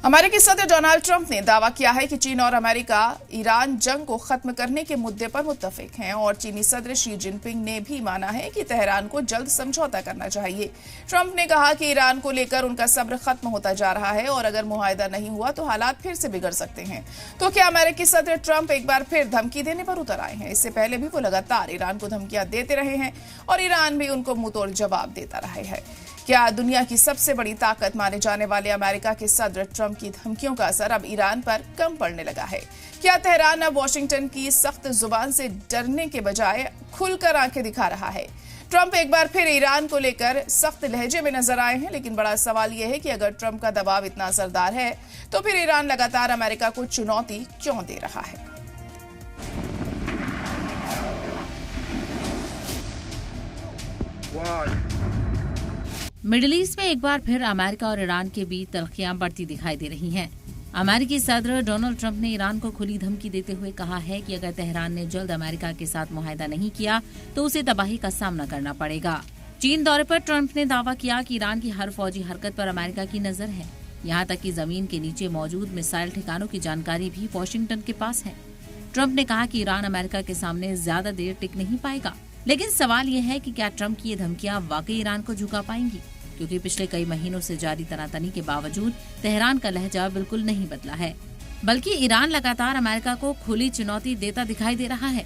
अमेरिकी सदर Donald Trump ने दावा किया है कि चीन और अमेरिका ईरान जंग को खत्म करने के मुद्दे पर मुत्तफिक हैं और चीनी सदर शी जिनपिंग ने भी माना है कि तेहरान को जल्द समझौता करना चाहिए। ट्रंप ने कहा कि ईरान को लेकर उनका सब्र खत्म होता जा रहा है और अगर मुआहदा नहीं हुआ तो हालात फिर से बिगड़ सकते हैं। तो क्या अमेरिकी सदर ट्रंप एक बार फिर धमकी देने पर उतर आए हैं? इससे पहले भी वो लगातार ईरान को धमकियां देते रहे हैं और ईरान भी उनको मुंहतोड़ जवाब देता रहा है। क्या दुनिया की सबसे बड़ी ताकत माने जाने वाले अमेरिका के सदर ट्रंप की धमकियों का असर अब ईरान पर कम पड़ने लगा है? क्या तेहरान अब वॉशिंगटन की सख्त जुबान से डरने के बजाय खुलकर आंखें दिखा रहा है? ट्रंप एक बार फिर ईरान को लेकर सख्त लहजे में नजर आए हैं, लेकिन बड़ा सवाल यह है कि अगर ट्रंप का दबाव इतना असरदार है तो फिर ईरान लगातार अमेरिका को चुनौती क्यों दे रहा है? मिडिल ईस्ट में एक बार फिर अमेरिका और ईरान के बीच तल्खियां बढ़ती दिखाई दे रही हैं। अमेरिकी सदर डोनाल्ड ट्रंप ने ईरान को खुली धमकी देते हुए कहा है कि अगर तेहरान ने जल्द अमेरिका के साथ मुआहदा नहीं किया तो उसे तबाही का सामना करना पड़ेगा। चीन दौरे पर ट्रंप ने दावा किया कि ईरान की हर फौजी हरकत पर अमेरिका की नजर है। यहाँ तक कि जमीन के नीचे मौजूद मिसाइल ठिकानों की जानकारी भी वॉशिंगटन के पास है। ट्रंप ने कहा कि ईरान अमेरिका के सामने ज्यादा देर टिक नहीं पाएगा, लेकिन सवाल यह है कि क्या ट्रंप की ये धमकियां वाकई ईरान को झुका पाएंगी, क्योंकि पिछले कई महीनों से जारी तनातनी के बावजूद तेहरान का लहजा बिल्कुल नहीं बदला है, बल्कि ईरान लगातार अमेरिका को खुली चुनौती देता दिखाई दे रहा है।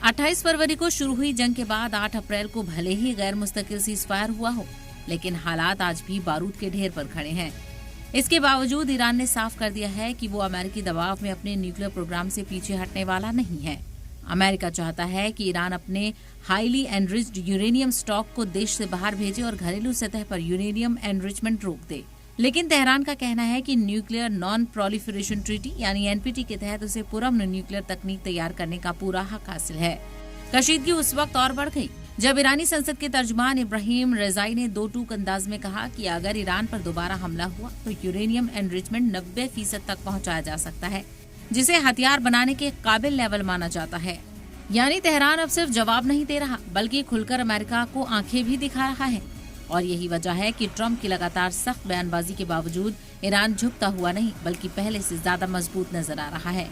28 फरवरी को शुरू हुई जंग के बाद 8 अप्रैल को भले ही गैर मुस्तकिल सीज़फायर हुआ हो, लेकिन हालात आज भी बारूद के ढेर पर खड़े हैं। इसके बावजूद ईरान ने साफ कर दिया है कि वो अमेरिकी दबाव में अपने न्यूक्लियर प्रोग्राम से पीछे हटने वाला नहीं है। अमेरिका चाहता है कि ईरान अपने हाईली एनरिच्ड यूरेनियम स्टॉक को देश से बाहर भेजे और घरेलू सतह पर यूरेनियम एनरिचमेंट रोक दे, लेकिन तेहरान का कहना है कि न्यूक्लियर नॉन प्रोलिफरेशन ट्रीटी यानी एनपीटी के तहत उसे पुरअमन न्यूक्लियर तकनीक तैयार करने का पूरा हक हासिल है। कशीदगी उस वक्त और बढ़ गई जब ईरानी संसद के तर्जुमान इब्राहिम रेजाई ने 2 टूक अंदाज में कहा कि अगर ईरान पर दोबारा हमला हुआ तो यूरेनियम एनरिचमेंट 90% तक पहुँचाया जा सकता है, जिसे हथियार बनाने के काबिल लेवल माना जाता है। यानी तेहरान अब सिर्फ जवाब नहीं दे रहा, बल्कि खुलकर अमेरिका को आंखें भी दिखा रहा है। और यही वजह है कि ट्रंप की लगातार सख्त बयानबाजी के बावजूद ईरान झुकता हुआ नहीं, बल्कि पहले से ज्यादा मजबूत नजर आ रहा है।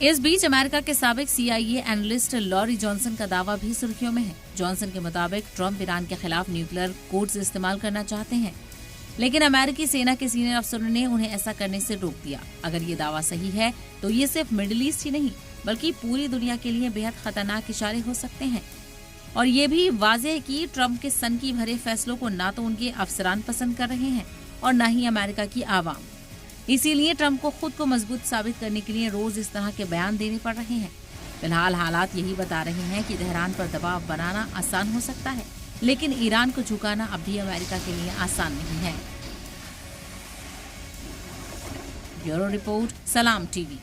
इस बीच अमेरिका के साबिक CIA एनालिस्ट लॉरी जॉनसन का दावा भी सुर्खियों में है। जॉनसन के मुताबिक ट्रंप ईरान के खिलाफ न्यूक्लियर कोड्स इस्तेमाल करना चाहते हैं, लेकिन अमेरिकी सेना के सीनियर अफसरों ने उन्हें ऐसा करने से रोक दिया। अगर ये दावा सही है तो ये सिर्फ मिडिल ईस्ट ही नहीं बल्कि पूरी दुनिया के लिए बेहद खतरनाक इशारे हो सकते हैं। और ये भी वाज़ेह है कि ट्रंप के सनकी भरे फैसलों को ना तो उनके अफसरान पसंद कर रहे हैं और न ही अमेरिका की आवाम। इसीलिए ट्रंप को खुद को मजबूत साबित करने के लिए रोज इस तरह के बयान देने पड़ रहे हैं। फिलहाल हालात यही बता रहे हैं कि तेहरान पर दबाव बनाना आसान हो सकता है, लेकिन ईरान को झुकाना अब भी अमेरिका के लिए आसान नहीं है। ब्यूरो रिपोर्ट, सलाम टीवी।